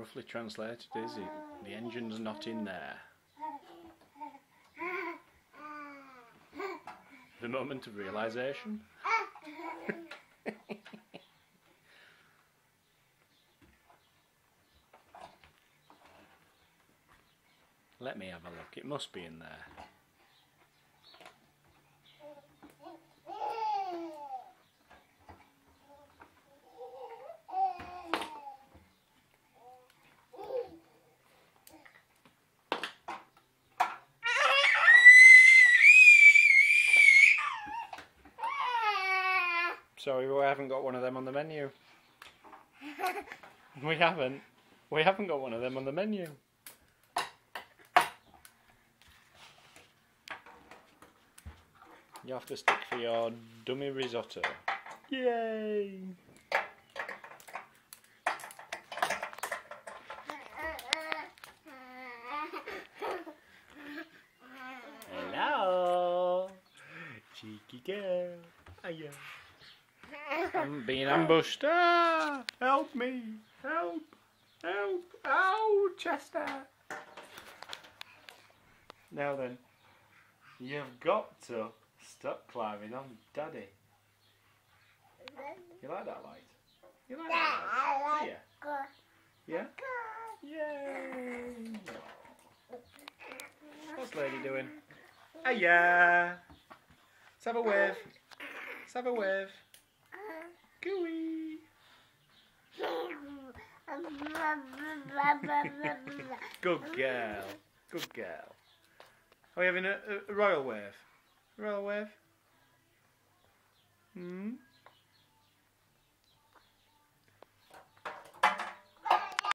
roughly translated is it? The engine's not in there. The moment of realisation. Let me have a look. It must be in there. Sorry, we haven't got one of them on the menu. We haven't. We haven't got one of them on the menu. You have to stick for your dummy risotto. Yay! Hello! Cheeky girl. Hiya. I'm being ambushed. Ah! Help me! Help! Help! Ow! Chester! Now then, you've got to stop climbing on Daddy. You like that light? You like that light? Yeah? Yeah? Yay! What's Lady doing? Hiya! Let's have a wave. Let's have a wave. Gooey! Good girl. Good girl. Are we having a royal wave? Royal wave? Hmm?